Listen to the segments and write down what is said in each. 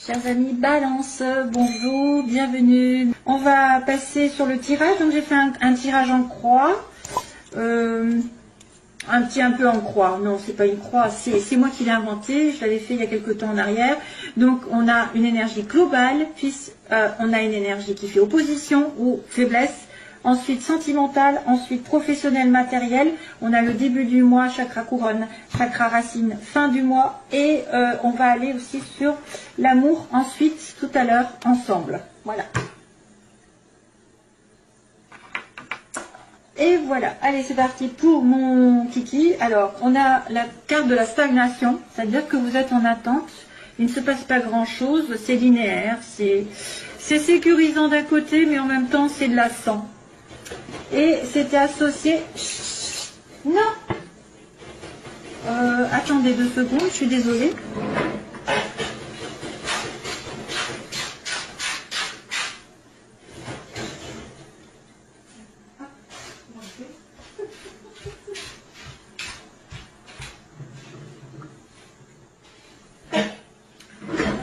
Chers amis Balance, bonjour, bienvenue. On va passer sur le tirage. Donc j'ai fait un tirage en croix, un peu en croix. Non, c'est pas une croix, c'est moi qui l'ai inventé. Je l'avais fait il y a quelques temps en arrière. Donc on a une énergie globale, puis on a une énergie qui fait opposition ou faiblesse. Ensuite sentimentale, ensuite professionnel, matériel. On a le début du mois, chakra couronne, chakra racine, fin du mois. Et on va aller aussi sur l'amour ensuite, tout à l'heure, ensemble. Voilà. Et voilà. Allez, c'est parti pour mon kiki. Alors, on a la carte de la stagnation. C'est-à-dire que vous êtes en attente. Il ne se passe pas grand-chose. C'est linéaire. C'est sécurisant d'un côté, mais en même temps, c'est de lassant. Et c'était associé... Non, attendez 2 secondes, je suis désolée.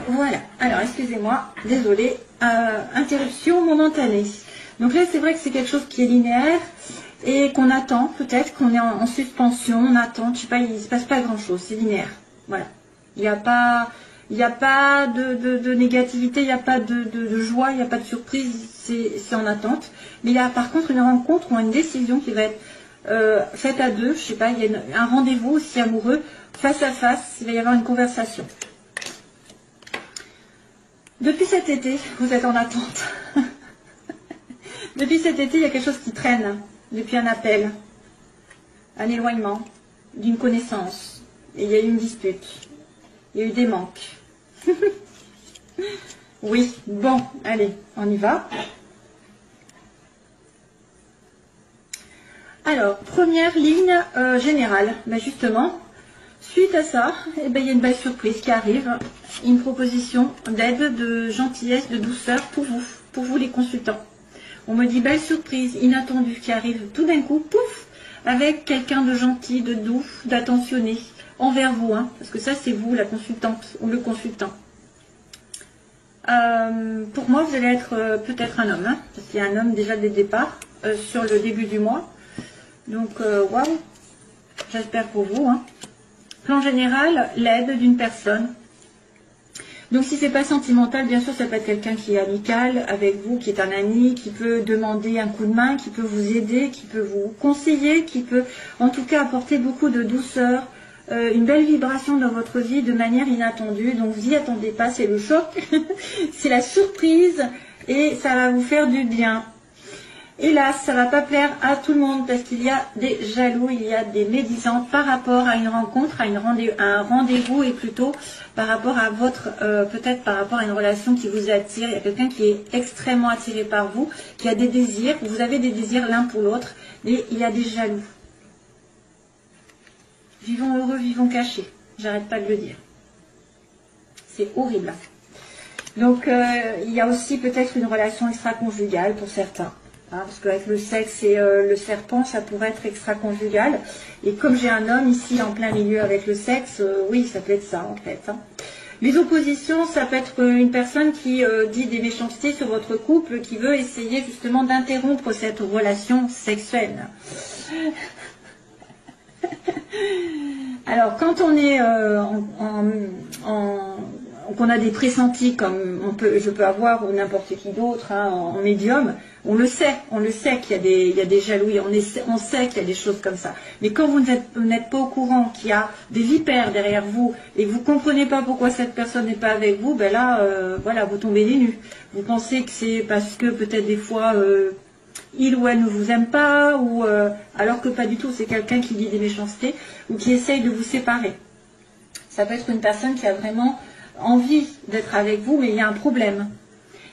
Voilà, alors excusez-moi, désolée, interruption momentanée. Donc là, c'est vrai que c'est quelque chose qui est linéaire et qu'on attend, peut-être qu'on est en suspension, on attend, je sais pas, il ne se passe pas grand-chose, c'est linéaire. Voilà. Il n'y a pas de négativité, il n'y a pas de joie, il n'y a pas de surprise, c'est en attente. Mais il y a par contre une rencontre ou une décision qui va être faite à deux, je sais pas, il y a un rendez-vous aussi amoureux, face à face, il va y avoir une conversation. Depuis cet été, vous êtes en attente. Depuis cet été, il y a quelque chose qui traîne, depuis un appel, un éloignement, d'une connaissance. Et il y a eu une dispute, il y a eu des manques. Oui, bon, allez, on y va. Alors, première ligne générale, ben justement, suite à ça, eh ben, il y a une belle surprise qui arrive, une proposition d'aide, de gentillesse, de douceur pour vous les consultants. On me dit belle surprise, inattendue, qui arrive tout d'un coup, pouf, avec quelqu'un de gentil, de doux, d'attentionné, envers vous, hein, parce que ça c'est vous, la consultante ou le consultant. Pour moi, vous allez être peut-être un homme, hein, parce qu'il y a un homme déjà dès le départ, sur le début du mois. Donc, waouh, j'espère pour vous. Hein. Plan général, l'aide d'une personne. Donc si c'est pas sentimental, bien sûr, ça peut être quelqu'un qui est amical avec vous, qui est un ami, qui peut demander un coup de main, qui peut vous aider, qui peut vous conseiller, qui peut en tout cas apporter beaucoup de douceur, une belle vibration dans votre vie de manière inattendue. Donc vous n'y attendez pas, c'est le choc, c'est la surprise et ça va vous faire du bien. Hélas, ça ne va pas plaire à tout le monde parce qu'il y a des jaloux, il y a des médisants par rapport à une rencontre, à un rendez-vous et plutôt par rapport à votre, peut-être par rapport à une relation qui vous attire. Il y a quelqu'un qui est extrêmement attiré par vous, qui a des désirs, vous avez des désirs l'un pour l'autre, mais il y a des jaloux. Vivons heureux, vivons cachés. J'arrête pas de le dire. C'est horrible. Donc, il y a aussi peut-être une relation extra-conjugale pour certains. Hein, parce qu'avec le sexe et le serpent, ça pourrait être extra-conjugal. Et comme j'ai un homme ici en plein milieu avec le sexe, oui, ça peut être ça en fait. Hein. Les oppositions, ça peut être une personne qui dit des méchancetés sur votre couple, qui veut essayer justement d'interrompre cette relation sexuelle. Alors, quand on est qu'on a des pressentis comme je peux avoir ou n'importe qui d'autre hein, en médium, on le sait qu'il y a des jalousies, on sait qu'il y a des choses comme ça. Mais quand vous n'êtes pas au courant qu'il y a des vipères derrière vous et que vous ne comprenez pas pourquoi cette personne n'est pas avec vous, ben là, voilà, vous tombez des nues. Vous pensez que c'est parce que peut-être des fois il ou elle ne vous aime pas, ou alors que pas du tout, c'est quelqu'un qui dit des méchancetés ou qui essaye de vous séparer. Ça peut être une personne qui a vraiment envie d'être avec vous, mais il y a un problème.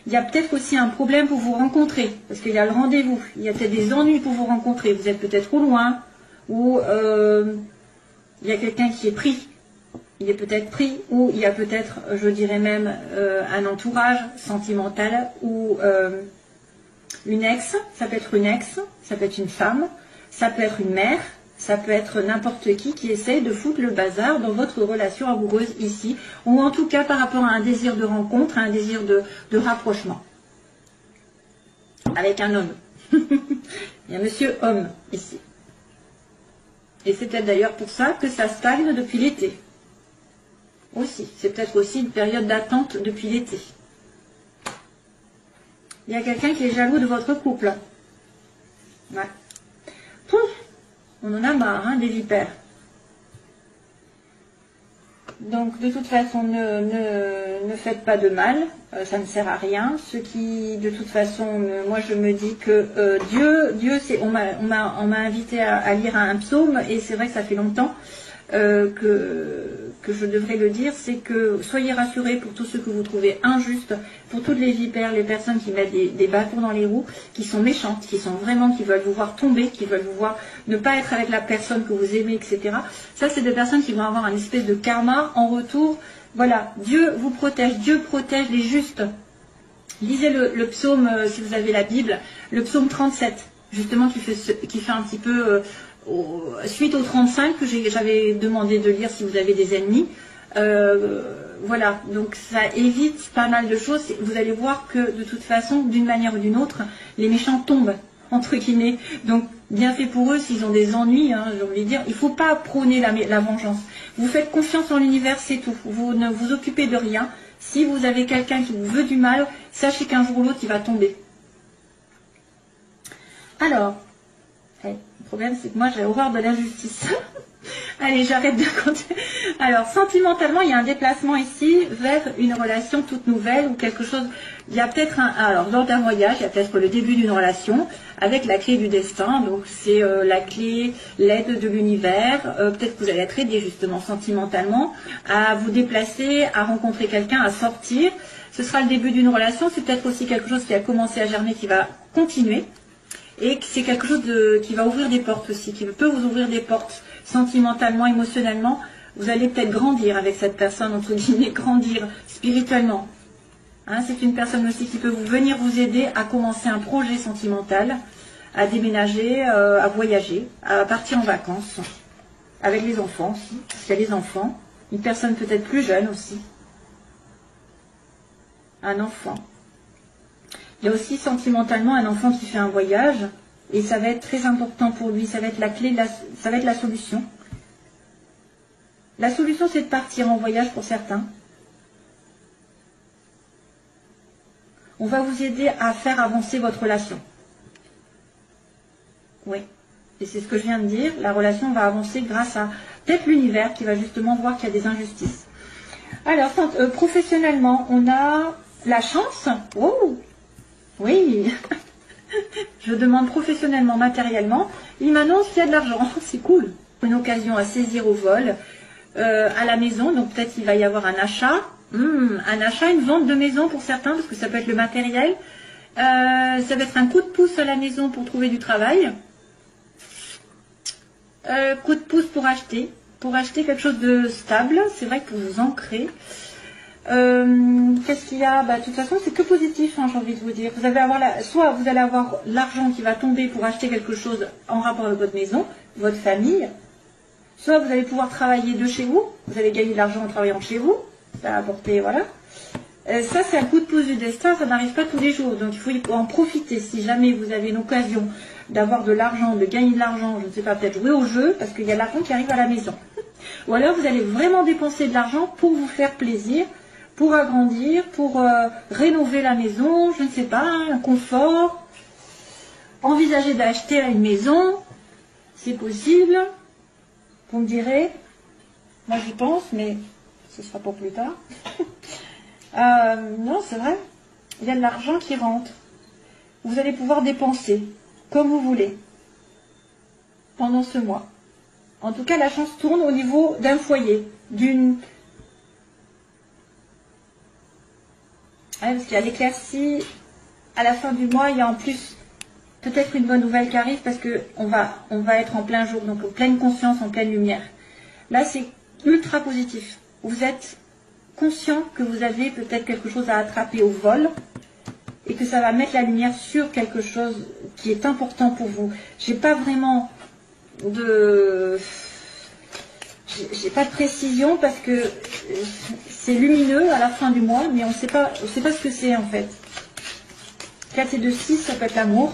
Il y a peut-être aussi un problème pour vous rencontrer, parce qu'il y a le rendez-vous. Il y a peut-être des ennuis pour vous rencontrer. Vous êtes peut-être trop loin, ou il y a quelqu'un qui est pris. Il est peut-être pris, ou il y a peut-être, je dirais même, un entourage sentimental, ou une ex. Ça peut être une ex, ça peut être une femme, ça peut être une mère, Ça peut être n'importe qui essaye de foutre le bazar dans votre relation amoureuse ici, ou en tout cas par rapport à un désir de rencontre, à un désir de rapprochement. Avec un homme. Il y a monsieur homme ici. Et c'est peut-être d'ailleurs pour ça que ça stagne depuis l'été. Aussi, c'est peut-être aussi une période d'attente depuis l'été. Il y a quelqu'un qui est jaloux de votre couple. Ouais. Pouf, on en a marre, hein, des vipères. Donc, de toute façon, ne faites pas de mal. Ça ne sert à rien. Ce qui, de toute façon, moi, je me dis que Dieu, on m'a invité à lire un psaume, et c'est vrai que ça fait longtemps que je devrais le dire, c'est que soyez rassurés pour tous ceux que vous trouvez injustes, pour toutes les vipères, les personnes qui mettent des bâtons dans les roues, qui sont méchantes, qui sont vraiment, qui veulent vous voir tomber, qui veulent vous voir ne pas être avec la personne que vous aimez, etc. Ça, c'est des personnes qui vont avoir un espèce de karma en retour. Voilà, Dieu vous protège, Dieu protège les justes. Lisez le psaume, si vous avez la Bible, le psaume 37, justement, qui fait un petit peu... suite au 35 que j'avais demandé de lire si vous avez des ennemis. Voilà, donc ça évite pas mal de choses. Vous allez voir que de toute façon, d'une manière ou d'une autre, les méchants tombent, entre guillemets. Donc bien fait pour eux s'ils ont des ennuis, hein, j'ai envie de dire. Il ne faut pas prôner la vengeance. Vous faites confiance en l'univers, c'est tout. Vous ne vous occupez de rien. Si vous avez quelqu'un qui vous veut du mal, sachez qu'un jour ou l'autre, il va tomber. Alors, le problème, c'est que moi, j'ai horreur de l'injustice. Allez, j'arrête de compter. Alors, sentimentalement, il y a un déplacement ici vers une relation toute nouvelle ou quelque chose. Il y a peut-être alors, lors d'un voyage, il y a peut-être le début d'une relation avec la clé du destin. Donc, c'est la clé, l'aide de l'univers. Peut-être que vous allez être aidé, justement, sentimentalement, à vous déplacer, à rencontrer quelqu'un, à sortir. Ce sera le début d'une relation. C'est peut-être aussi quelque chose qui a commencé à germer, qui va continuer. Et c'est quelque chose qui va ouvrir des portes aussi, qui peut vous ouvrir des portes sentimentalement, émotionnellement. Vous allez peut-être grandir avec cette personne, entre guillemets, grandir spirituellement. Hein, c'est une personne aussi qui peut venir vous aider à commencer un projet sentimental, à déménager, à voyager, à partir en vacances, avec les enfants aussi, parce qu'il y a les enfants. Une personne peut-être plus jeune aussi. Un enfant. Il y a aussi sentimentalement un enfant qui fait un voyage et ça va être très important pour lui, ça va être la clé, ça va être la solution. La solution, c'est de partir en voyage pour certains. On va vous aider à faire avancer votre relation. Oui, et c'est ce que je viens de dire, la relation va avancer grâce à peut-être l'univers qui va justement voir qu'il y a des injustices. Alors, professionnellement, on a la chance. Oh, oui, je demande professionnellement, matériellement. Il m'annonce qu'il y a de l'argent, c'est cool. Une occasion à saisir au vol, à la maison, donc peut-être il va y avoir un achat, une vente de maison pour certains, parce que ça peut être le matériel. Ça va être un coup de pouce à la maison pour trouver du travail. Coup de pouce pour acheter quelque chose de stable, c'est vrai que pour vous ancrer. Qu'est-ce qu'il y a? De toute façon, c'est que positif, hein, j'ai envie de vous dire. Vous allez avoir soit vous allez avoir l'argent qui va tomber pour acheter quelque chose en rapport avec votre maison, votre famille, soit vous allez pouvoir travailler de chez vous, vous allez gagner de l'argent en travaillant de chez vous, ça va apporter, voilà. Ça, c'est un coup de pouce du destin, ça n'arrive pas tous les jours, donc il faut en profiter. Si jamais vous avez une occasion d'avoir de l'argent, de gagner de l'argent, je ne sais pas, peut-être jouer au jeu, parce qu'il y a l'argent qui arrive à la maison. Ou alors vous allez vraiment dépenser de l'argent pour vous faire plaisir, pour agrandir, pour rénover la maison, je ne sais pas, un confort, envisager d'acheter une maison, c'est possible, vous me direz, moi j'y pense, mais ce sera pour plus tard. Non, c'est vrai, il y a de l'argent qui rentre, vous allez pouvoir dépenser comme vous voulez pendant ce mois. En tout cas, la chance tourne au niveau d'un foyer, d'une... parce qu'il y a l'éclaircie à la fin du mois, il y a en plus peut-être une bonne nouvelle qui arrive parce qu'on va être en plein jour, donc en pleine conscience, en pleine lumière. Là, c'est ultra positif. Vous êtes conscient que vous avez peut-être quelque chose à attraper au vol et que ça va mettre la lumière sur quelque chose qui est important pour vous. J'ai pas vraiment de... J'ai pas de précision parce que c'est lumineux à la fin du mois, mais on sait pas ce que c'est en fait. 4 et 2, 6, ça peut être l'amour.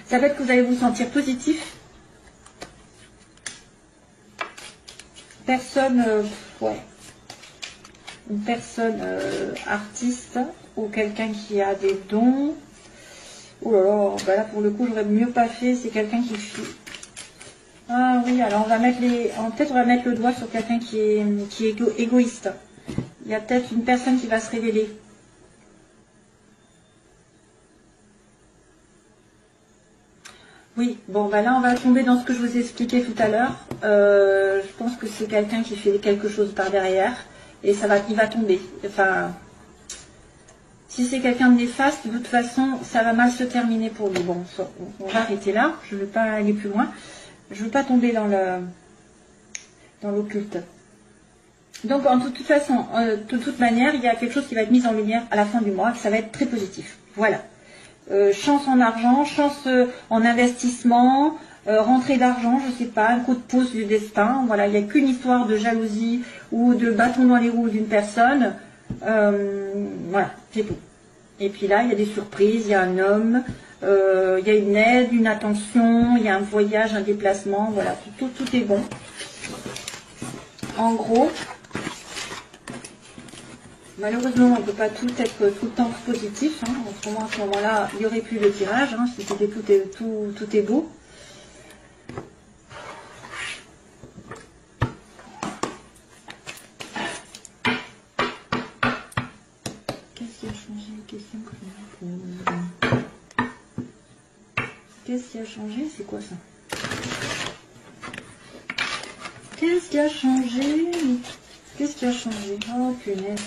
Ça peut être que vous allez vous sentir positif. Personne, ouais. Une personne artiste ou quelqu'un qui a des dons. Oh là là, bah là pour le coup j'aurais mieux pas fait, c'est quelqu'un qui fuit. Ah oui, alors on va mettre peut-être on va mettre le doigt sur quelqu'un qui est égoïste. Il y a peut-être une personne qui va se révéler. Oui, bon bah là on va tomber dans ce que je vous ai expliqué tout à l'heure. Je pense que c'est quelqu'un qui fait quelque chose par derrière et il va tomber. Enfin, si c'est quelqu'un de néfaste, de toute façon ça va mal se terminer pour lui. Bon, on va arrêter là, je ne veux pas aller plus loin. Je ne veux pas tomber dans l'occulte. Donc, de toute façon, de toute manière, il y a quelque chose qui va être mis en lumière à la fin du mois. Ça va être très positif. Voilà. Chance en argent, chance en investissement, rentrée d'argent, je ne sais pas, un coup de pouce du destin. Voilà, il n'y a qu'une histoire de jalousie ou de bâton dans les roues d'une personne. Voilà, c'est tout. Et puis là, il y a des surprises, il y a un homme... il y a une aide, une attention, il y a un voyage, un déplacement, voilà, tout est bon. En gros, malheureusement, on ne peut pas tout être tout le temps positif. Hein. Autrement, à ce moment-là, il n'y aurait plus de tirage, hein, si c'était tout est beau. Qu'est-ce qui a changé? Question que je me pose. Qu'est-ce qui a changé? C'est quoi ça? Qu'est-ce qui a changé? Qu'est-ce qui a changé? Oh punaise.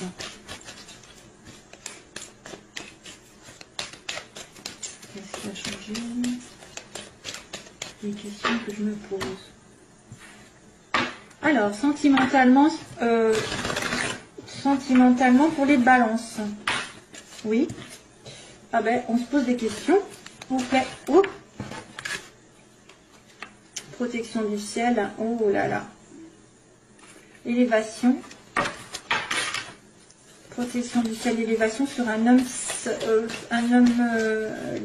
Qu'est-ce qui a changé? Des questions que je me pose. Alors, sentimentalement pour les balances. Oui. Ah ben, on se pose des questions. On fait... Oups. Protection du ciel, oh là là. Élévation. Protection du ciel, élévation sur un homme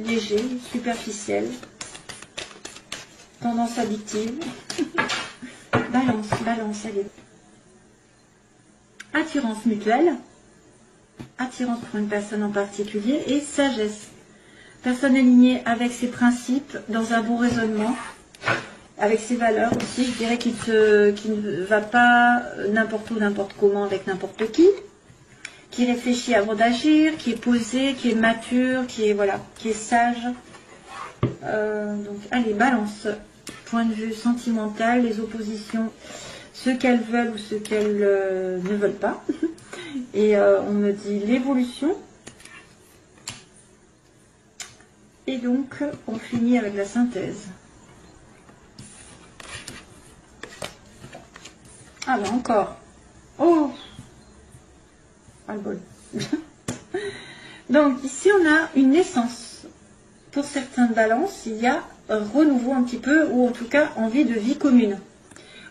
léger, superficiel. Tendance addictive. Balance, allez. Attirance mutuelle. Attirance pour une personne en particulier. Et sagesse. Personne alignée avec ses principes, dans un bon raisonnement. Avec ses valeurs aussi, je dirais qu'il ne va pas n'importe où, n'importe comment, avec n'importe qui réfléchit avant d'agir, qui est posé, qui est mature, qui est sage. Donc, allez, balance. Point de vue sentimental, les oppositions, ce qu'elles veulent ou ce qu'elles ne veulent pas. Et on me dit l'évolution. Et donc, on finit avec la synthèse. Ah ben encore. Oh, pas le bol. Donc ici on a une naissance. Pour certaines balances, il y a un renouveau un petit peu, ou en tout cas envie de vie commune,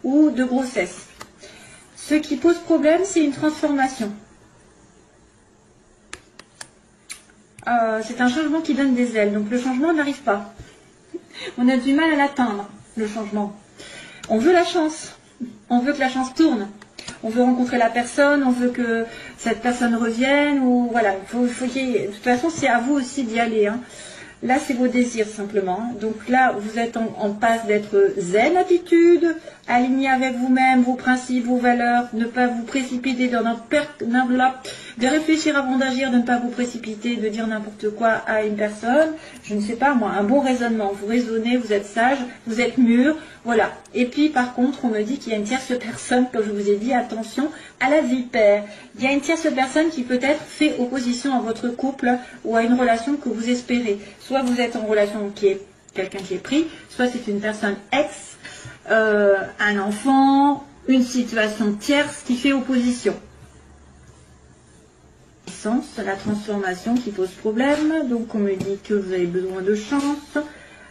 ou de grossesse. Ce qui pose problème, c'est une transformation. C'est un changement qui donne des ailes, donc le changement n'arrive pas. On a du mal à l'atteindre, le changement. On veut la chance. On veut que la chance tourne. On veut rencontrer la personne, on veut que cette personne revienne, ou voilà. De toute façon, c'est à vous aussi d'y aller. Hein. Là, c'est vos désirs simplement. Donc là, vous êtes en passe d'être zen attitude, aligné avec vous-même, vos principes, vos valeurs, ne pas vous précipiter dans de réfléchir avant d'agir, de ne pas vous précipiter, de dire n'importe quoi à une personne. Je ne sais pas moi, un bon raisonnement. Vous raisonnez, vous êtes sage, vous êtes mûr, voilà. Et puis par contre, on me dit qu'il y a une tierce personne, comme je vous ai dit, attention à la vipère. Il y a une tierce personne qui peut-être fait opposition à votre couple ou à une relation que vous espérez. Soit vous êtes en relation qui est quelqu'un qui est pris, soit c'est une personne ex, un enfant, une situation tierce qui fait opposition. La transformation qui pose problème, donc on me dit que vous avez besoin de chance,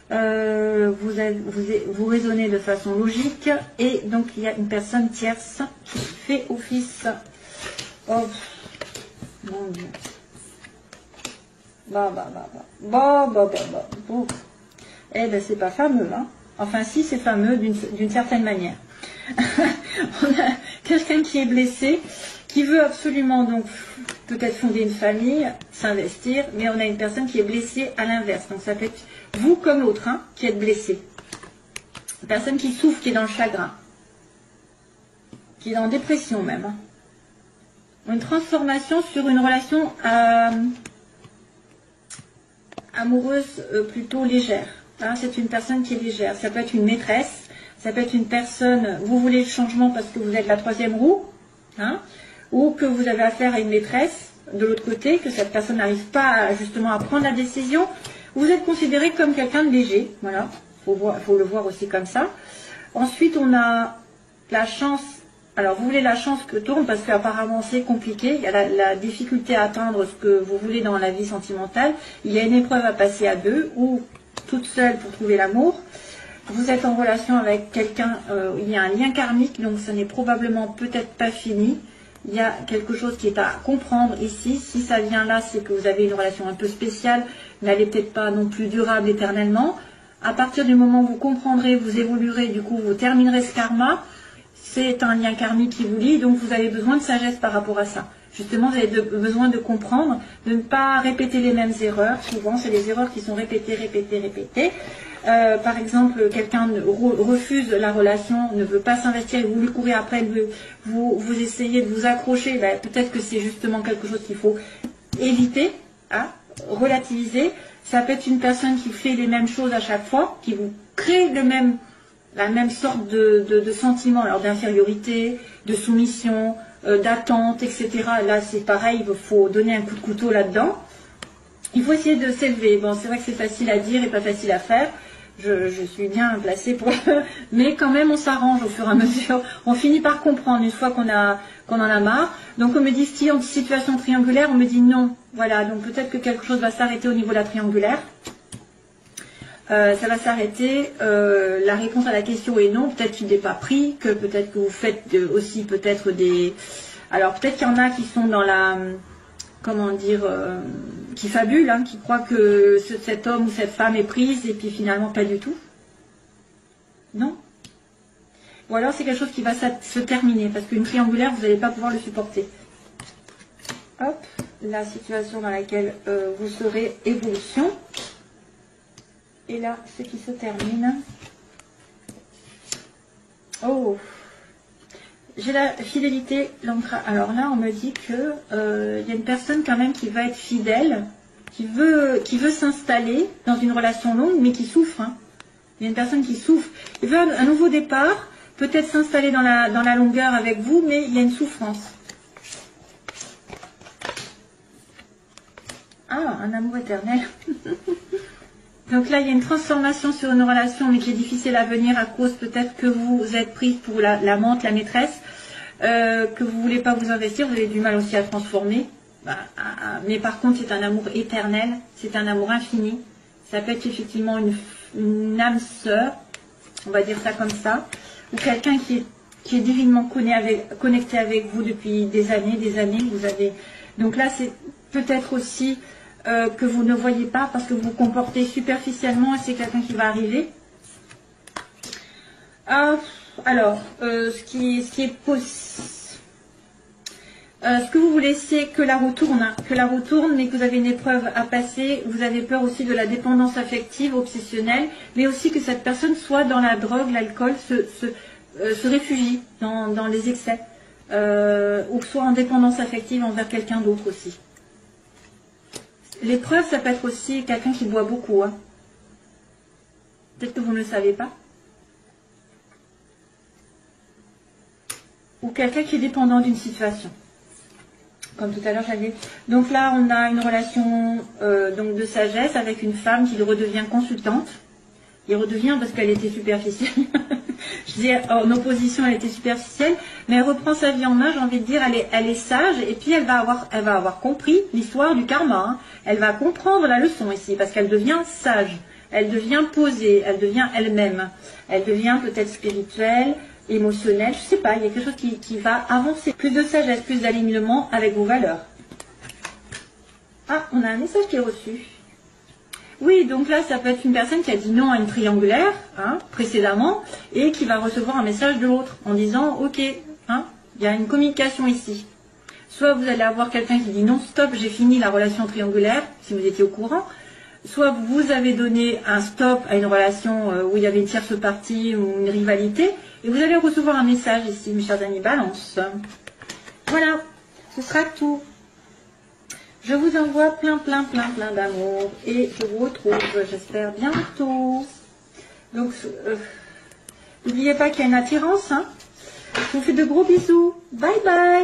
Vous raisonnez de façon logique. Et donc, il y a une personne tierce qui fait office. Oh, mon Dieu. Bon. Eh ben, c'est pas fameux, hein. Enfin, si, c'est fameux d'une certaine manière. On a quelqu'un qui est blessé, qui veut absolument donc peut-être fonder une famille, s'investir, mais on a une personne qui est blessée à l'inverse. Donc ça peut être vous comme l'autre, hein, qui êtes blessé. Une personne qui souffre, qui est dans le chagrin, qui est en dépression même. Hein. Une transformation sur une relation amoureuse plutôt légère. Hein, c'est une personne qui est légère. Ça peut être une maîtresse, ça peut être une personne, vous voulez le changement parce que vous êtes la troisième roue, hein, ou que vous avez affaire à une maîtresse de l'autre côté, que cette personne n'arrive pas justement à prendre la décision. Vous êtes considéré comme quelqu'un de léger, voilà, faut le voir aussi comme ça. Ensuite, on a la chance. Alors, vous voulez la chance que tourne parce qu'apparemment c'est compliqué. Il y a la difficulté à atteindre ce que vous voulez dans la vie sentimentale. Il y a une épreuve à passer à deux ou toute seule pour trouver l'amour. Vous êtes en relation avec quelqu'un, il y a un lien karmique, donc ce n'est probablement peut-être pas fini. Il y a quelque chose qui est à comprendre ici. Si ça vient là, c'est que vous avez une relation un peu spéciale, mais elle n'est peut-être pas non plus durable éternellement. À partir du moment où vous comprendrez, vous évoluerez, du coup vous terminerez ce karma. C'est un lien karmique qui vous lie, donc vous avez besoin de sagesse par rapport à ça. Justement, vous avez besoin de comprendre, de ne pas répéter les mêmes erreurs. Souvent, c'est des erreurs qui sont répétées. Par exemple, quelqu'un refuse la relation, ne veut pas s'investir et vous lui courez après, vous essayez de vous accrocher. Ben, peut-être que c'est justement quelque chose qu'il faut éviter, hein, relativiser. Ça peut être une personne qui fait les mêmes choses à chaque fois, qui vous crée la même sorte de sentiment, alors d'infériorité, de soumission, d'attente, etc. Là, c'est pareil, il faut donner un coup de couteau là-dedans. Il faut essayer de s'élever. Bon, c'est vrai que c'est facile à dire et pas facile à faire. Je suis bien placée pour... Mais quand même, on s'arrange au fur et à mesure. On finit par comprendre une fois qu'on en a marre. Donc, on me dit, si en situation triangulaire, on me dit non. Voilà, donc peut-être que quelque chose va s'arrêter au niveau de la triangulaire. Ça va s'arrêter. La réponse à la question est non. Peut-être qu'il n'est pas pris, que peut-être que vous faites aussi peut-être des... Alors peut-être qu'il y en a qui sont dans la... Comment dire, qui fabulent, hein, qui croient que cet homme ou cette femme est prise et puis finalement pas du tout. Non. Ou alors c'est quelque chose qui va se terminer parce qu'une triangulaire, vous n'allez pas pouvoir le supporter. Hop, la situation dans laquelle vous serez, évolution. Et là, ce qui se termine. Oh, j'ai la fidélité, l'ancrage. Alors là, on me dit que y a une personne quand même qui va être fidèle, qui veut s'installer dans une relation longue, mais qui souffre. Hein. Il y a une personne qui souffre. Il veut un nouveau départ, peut-être s'installer dans la longueur avec vous, mais il y a une souffrance. Ah, un amour éternel. Donc là, il y a une transformation sur une relation, mais qui est difficile à venir à cause peut-être que vous êtes prise pour l'amante, la maîtresse, que vous ne voulez pas vous investir, vous avez du mal aussi à transformer. Mais par contre, c'est un amour éternel, c'est un amour infini. Ça peut être effectivement une âme sœur, on va dire ça comme ça, ou quelqu'un qui est divinement connecté avec vous depuis des années. Vous avez... Donc là, c'est peut-être aussi... que vous ne voyez pas parce que vous vous comportez superficiellement et c'est quelqu'un qui va arriver. Alors, ce qui est possible, ce que vous voulez, c'est que la roue tourne, mais que vous avez une épreuve à passer. Vous avez peur aussi de la dépendance affective, obsessionnelle, mais aussi que cette personne soit dans la drogue, l'alcool, se réfugie dans les excès, ou soit en dépendance affective envers quelqu'un d'autre aussi. L'épreuve, ça peut être aussi quelqu'un qui boit beaucoup. Hein. Peut-être que vous ne le savez pas. Ou quelqu'un qui est dépendant d'une situation. Comme tout à l'heure, j'avais... Donc là, on a une relation donc de sagesse avec une femme qui redevient consultante. Il redevient parce qu'elle était superficielle. Je dis en opposition, elle était superficielle, mais elle reprend sa vie en main, j'ai envie de dire, elle est sage, et puis elle va avoir compris l'histoire du karma. Hein. Elle va comprendre la leçon ici, parce qu'elle devient sage. elle devient posée, elle devient elle-même. Elle devient peut-être spirituelle, émotionnelle, je sais pas, il y a quelque chose qui va avancer. Plus de sagesse, plus d'alignement avec vos valeurs. Ah, on a un message qui est reçu. Oui, donc là, ça peut être une personne qui a dit non à une triangulaire, hein, précédemment, et qui va recevoir un message de l'autre en disant, ok, hein, il y a une communication ici. Soit vous allez avoir quelqu'un qui dit non, stop, j'ai fini la relation triangulaire, si vous étiez au courant. Soit vous avez donné un stop à une relation où il y avait une tierce partie ou une rivalité, et vous allez recevoir un message ici, mes chers amis Balance. Voilà, ce sera tout. Je vous envoie plein d'amour, et je vous retrouve, j'espère, bientôt. Donc, n'oubliez pas qu'il y a une attirance, hein. Je vous fais de gros bisous. Bye bye.